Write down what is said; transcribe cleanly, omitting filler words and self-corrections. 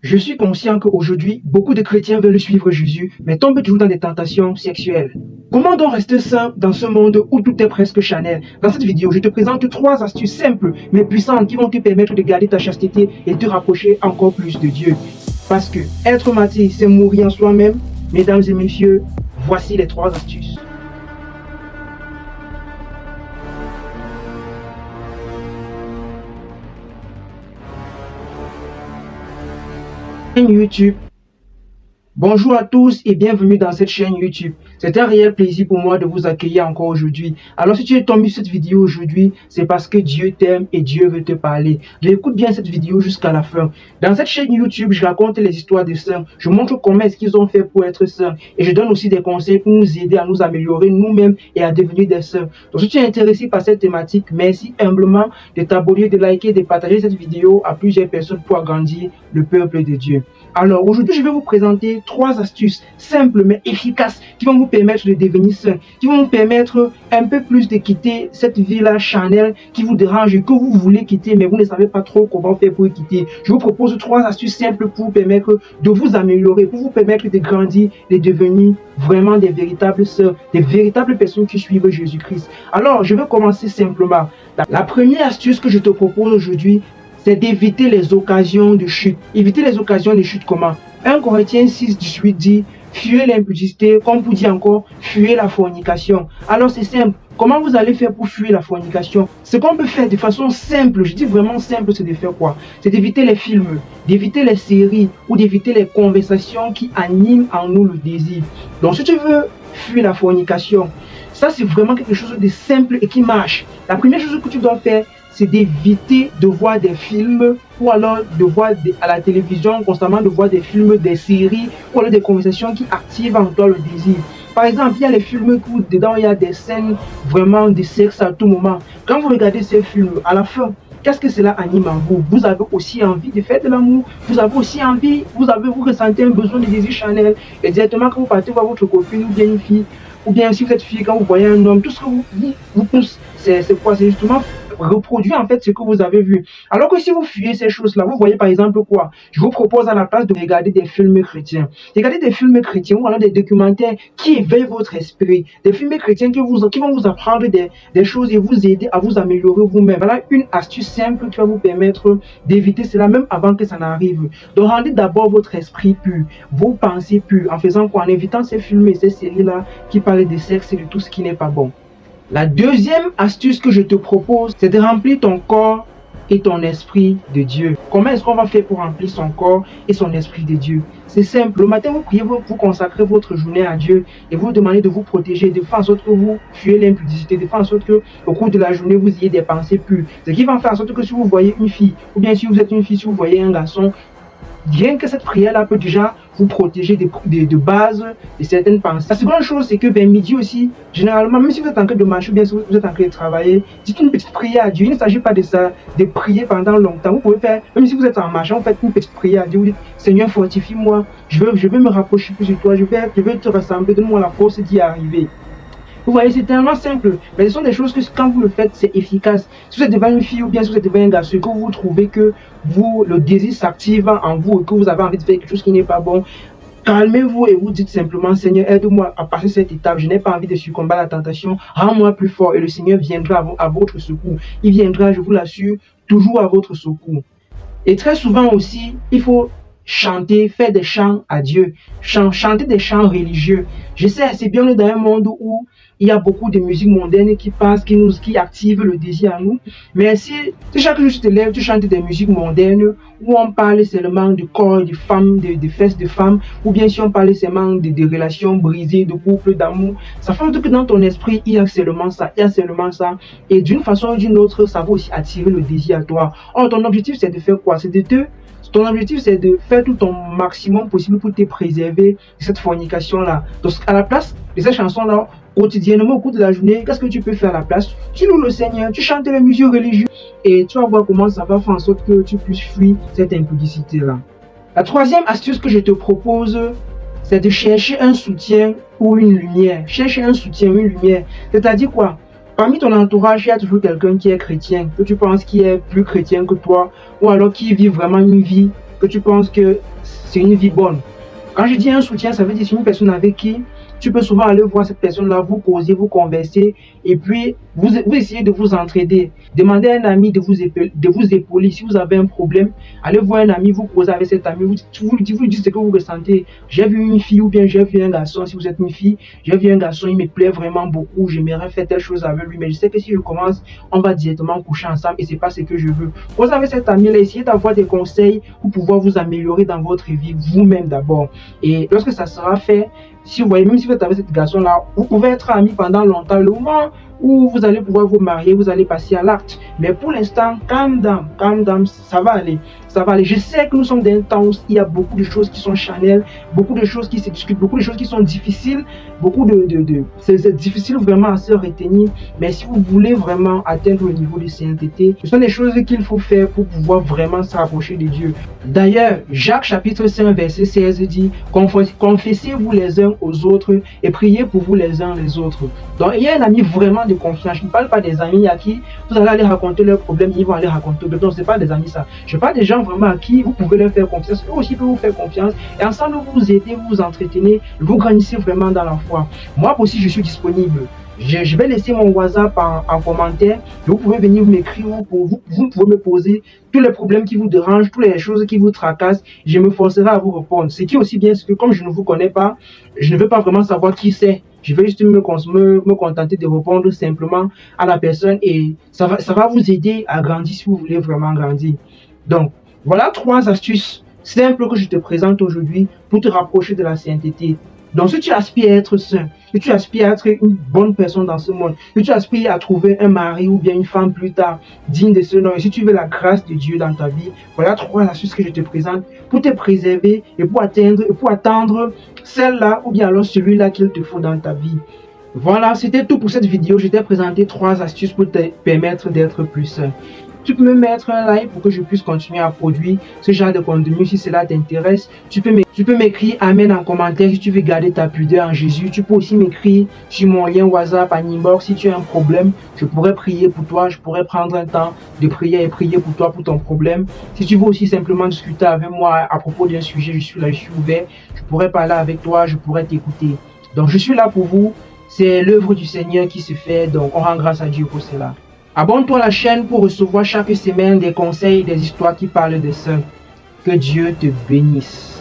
Je suis conscient qu'aujourd'hui, beaucoup de chrétiens veulent suivre Jésus, mais tombent toujours dans des tentations sexuelles. Comment donc rester sain dans ce monde où tout est presque charnel? Dans cette vidéo, je te présente 3 astuces simples mais puissantes qui vont te permettre de garder ta chasteté et te rapprocher encore plus de Dieu. Parce que être martyr, c'est mourir en soi-même. Mesdames et messieurs, voici les 3 astuces. YouTube. Bonjour à tous et bienvenue dans cette chaîne YouTube. C'est un réel plaisir pour moi de vous accueillir encore aujourd'hui. Alors si tu es tombé sur cette vidéo aujourd'hui, c'est parce que Dieu t'aime et Dieu veut te parler. Donc écoute bien cette vidéo jusqu'à la fin. Dans cette chaîne YouTube, je raconte les histoires des saints. Je montre comment est-ce qu'ils ont fait pour être saints. Et je donne aussi des conseils pour nous aider à nous améliorer nous-mêmes et à devenir des saints. Donc si tu es intéressé par cette thématique, merci humblement de t'abonner, de liker, de partager cette vidéo à plusieurs personnes pour agrandir le peuple de Dieu. Alors aujourd'hui, je vais vous présenter 3 astuces simples mais efficaces qui vont vous permettre de devenir sain, qui vont vous permettre un peu plus de quitter cette vie-là charnelle qui vous dérange et que vous voulez quitter mais vous ne savez pas trop comment faire pour y quitter. Je vous propose 3 astuces simples pour vous permettre de vous améliorer, pour vous permettre de grandir, de devenir vraiment des véritables sœurs, des véritables personnes qui suivent Jésus-Christ. Alors, je vais commencer simplement. La première astuce que je te propose aujourd'hui, c'est d'éviter les occasions de chute. Éviter les occasions de chute comment? 1 Corinthiens 6:18 dit « Fuyez l'impudicité », comme pour dire encore « Fuyez la fornication ». Alors c'est simple. Comment vous allez faire pour fuir la fornication? Ce qu'on peut faire de façon simple, je dis vraiment simple, c'est de faire quoi? C'est d'éviter les films, d'éviter les séries ou d'éviter les conversations qui animent en nous le désir. Donc si tu veux fuir la fornication, ça c'est vraiment quelque chose de simple et qui marche. La première chose que tu dois faire, c'est d'éviter de voir des films ou alors de voir à la télévision constamment, de voir des films, des séries ou alors des conversations qui activent en toi le désir. Par exemple, il y a les films où dedans il y a des scènes vraiment de sexe à tout moment. Quand vous regardez ces films, à la fin, qu'est-ce que cela anime en vous? Vous avez aussi envie de faire de l'amour, vous avez aussi envie, vous ressentez un besoin de désir charnel. Et directement quand vous partez voir votre copine ou bien une fille, ou bien si vous êtes fille, quand vous voyez un homme, tout ce que vous pousse, c'est quoi? C'est justement reproduire en fait ce que vous avez vu. Alors que si vous fuyez ces choses-là, vous voyez par exemple quoi? Je vous propose à la place de regarder des films chrétiens. Regardez des films chrétiens ou alors des documentaires qui éveillent votre esprit. Des films chrétiens qui vont vous apprendre des choses et vous aider à vous améliorer vous-même. Voilà une astuce simple qui va vous permettre d'éviter cela même avant que ça n'arrive. Donc rendez d'abord votre esprit pur, vos pensées pures, en faisant quoi? En évitant ces films et ces séries-là qui parlent de sexe et de tout ce qui n'est pas bon. La deuxième astuce que je te propose, c'est de remplir ton corps et ton esprit de Dieu. Comment est-ce qu'on va faire pour remplir son corps et son esprit de Dieu? C'est simple. Le matin, vous priez, vous consacrez votre journée à Dieu et vous demandez de vous protéger, de faire en sorte que vous fuyez l'impudicité, de faire en sorte que au cours de la journée, vous ayez des pensées pures. Ce qui va faire en sorte que si vous voyez une fille, ou bien si vous êtes une fille, si vous voyez un garçon, rien que cette prière-là peut déjà vous protéger de base de certaines pensées. La seconde chose, c'est que vers midi aussi, généralement, même si vous êtes en train de marcher ou bien si vous êtes en train de travailler, dites une petite prière à Dieu. Il ne s'agit pas de ça, de prier pendant longtemps. Vous pouvez faire, même si vous êtes en marchant, vous faites une petite prière à Dieu. Vous dites, Seigneur, fortifie-moi, je veux me rapprocher plus de toi, je veux te ressembler, donne-moi la force d'y arriver. Vous voyez, c'est tellement simple, mais ce sont des choses que quand vous le faites, c'est efficace. Si vous êtes devant une fille ou bien si vous êtes devant un garçon, que vous trouvez que le désir s'active en vous et que vous avez envie de faire quelque chose qui n'est pas bon, calmez-vous et vous dites simplement, Seigneur, aide-moi à passer cette étape. Je n'ai pas envie de succomber à la tentation. Rends-moi plus fort et le Seigneur viendra à votre secours. Il viendra, je vous l'assure, toujours à votre secours. Et très souvent aussi, il faut chanter, faire des chants à Dieu, chanter des chants religieux. Je sais, c'est bien dans un monde où il y a beaucoup de musique mondaine qui passe, qui active le désir en nous. Mais si chaque jour tu te lèves, tu chantes des musiques mondaines où on parle seulement du corps de femmes, de fesses de femmes, ou bien si on parle seulement de relations brisées, de couples, d'amour, ça fait que dans ton esprit, il y a seulement ça, Et d'une façon ou d'une autre, ça va aussi attirer le désir à toi. Or, ton objectif, c'est de faire quoi? Ton objectif, c'est de faire tout ton maximum possible pour te préserver de cette fornication-là. Donc, à la place de cette chanson-là, quotidiennement au cours de la journée, qu'est-ce que tu peux faire à la place? Tu loues le Seigneur, tu chantes les musiques religieuses et tu vas voir comment ça va faire en sorte que tu puisses fuir cette impudicité-là. La troisième astuce que je te propose, c'est de chercher un soutien ou une lumière. Chercher un soutien ou une lumière. C'est-à-dire quoi? Parmi ton entourage, il y a toujours quelqu'un qui est chrétien, que tu penses qui est plus chrétien que toi, ou alors qui vit vraiment une vie que tu penses que c'est une vie bonne. Quand je dis un soutien, ça veut dire c'est une personne avec qui tu peux souvent aller voir cette personne-là, vous causer, vous converser, et puis vous essayez de vous entraider. Demandez à un ami de vous épauler. Si vous avez un problème, allez voir un ami, vous causez avec cet ami, vous lui dites ce que vous ressentez. J'ai vu une fille ou bien j'ai vu un garçon, si vous êtes une fille, j'ai vu un garçon, il me plaît vraiment beaucoup, j'aimerais faire telle chose avec lui, mais je sais que si je commence, on va directement coucher ensemble et c'est pas ce que je veux. Causez avec cet ami-là, essayez d'avoir des conseils pour pouvoir vous améliorer dans votre vie, vous-même d'abord. Et lorsque ça sera fait, si vous voyez, même si vous êtes avec cet garçon-là, vous pouvez être amis pendant longtemps. Le moment où vous allez pouvoir vous marier, vous allez passer à l'acte. Mais pour l'instant, calm down, ça va aller. Ça va aller. Je sais que nous sommes dans un temps où il y a beaucoup de choses qui sont charnelles, beaucoup de choses qui se discutent, beaucoup de choses qui sont difficiles, c'est difficile vraiment à se retenir. Mais si vous voulez vraiment atteindre le niveau de sainteté, ce sont des choses qu'il faut faire pour pouvoir vraiment se rapprocher de Dieu. D'ailleurs, Jacques chapitre 5 verset 16 dit, confessez-vous les uns aux autres et priez pour vous les uns les autres. Donc il y a un ami vraiment de confiance. Je ne parle pas des amis à qui vous allez aller raconter leurs problèmes, ils vont aller raconter d'autres. Non, ce n'est pas des amis ça. Je parle des gens vraiment à qui vous pouvez leur faire confiance. Eux aussi peuvent vous faire confiance. Et ensemble, vous vous aidez, vous vous entretenez, vous grandissez vraiment dans la foi. Moi aussi, je suis disponible. Je vais laisser mon WhatsApp en commentaire. Vous pouvez venir m'écrire, vous pouvez me poser tous les problèmes qui vous dérangent, toutes les choses qui vous tracassent. Je me forcerai à vous répondre. Ce qui est aussi bien, c'est que comme je ne vous connais pas, je ne veux pas vraiment savoir qui c'est. Je vais juste me contenter de répondre simplement à la personne et ça va vous aider à grandir si vous voulez vraiment grandir. Donc, voilà 3 astuces simples que je te présente aujourd'hui pour te rapprocher de la sainteté. Donc, si tu aspires à être saint, si tu aspires à être une bonne personne dans ce monde, si tu aspires à trouver un mari ou bien une femme plus tard digne de ce nom, et si tu veux la grâce de Dieu dans ta vie, voilà 3 astuces que je te présente pour te préserver et pour attendre celle-là ou bien alors celui-là qu'il te faut dans ta vie. Voilà, c'était tout pour cette vidéo. Je t'ai présenté 3 astuces pour te permettre d'être plus sain. Tu peux me mettre un like pour que je puisse continuer à produire ce genre de contenu si cela t'intéresse. Tu peux m'écrire Amen en commentaire si tu veux garder ta pudeur en Jésus. Tu peux aussi m'écrire sur mon lien WhatsApp en inbox si tu as un problème. Je pourrais prier pour toi. Je pourrais prendre un temps de prière et prier pour toi, pour ton problème. Si tu veux aussi simplement discuter avec moi à propos d'un sujet, je suis là, je suis ouvert. Je pourrais parler avec toi, je pourrais t'écouter. Donc je suis là pour vous. C'est l'œuvre du Seigneur qui se fait. Donc on rend grâce à Dieu pour cela. Abonne-toi à la chaîne pour recevoir chaque semaine des conseils et des histoires qui parlent des saints. Que Dieu te bénisse.